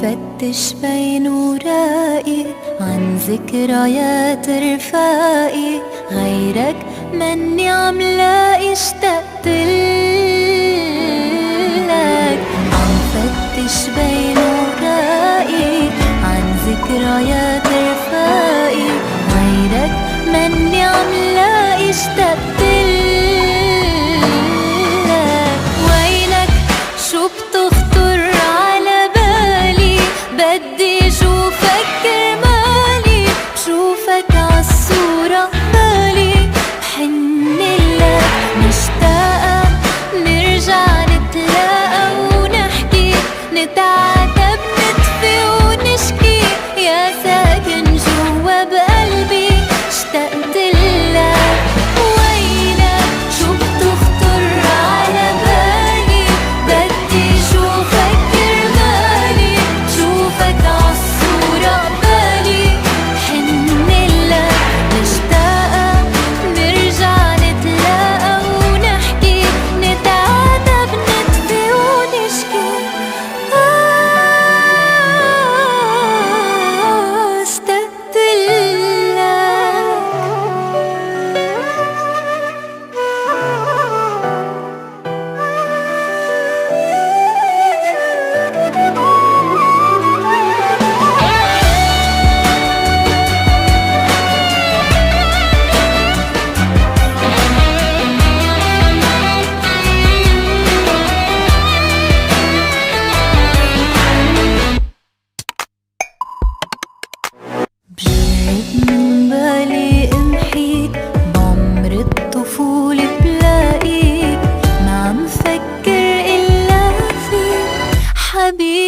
فتش بين ورائي عن ذكريات رفاقي، غيرك مني عم لاقي، اشتقتلك. عم فتش بين ورائي عن ذكريات رفاقي، غيرك مني عم لاقي، اشتقتلك. وينك شو بتخطر على بالي، بدي شوفك كرمالي، بشوفك عالصورة بالي، بحنلك مشتاقة نرجع نتلاقى ونحكي، نتعاتب نطفي ونشكي، يا ساكن جوا بقلبي اشتقتلك. وينك شو بتخطر على بالي، بدي شوفك كرمالي، شوفك عالصورة بالي، حنلك مشتاقة نرجع نتلاقى ونحكي، نتعاتب نطفي ونشكي، بجرب من بالي امحيك، بعمر الطفولة بلاقيك، ما عم فكر إلا فيك حبيبي.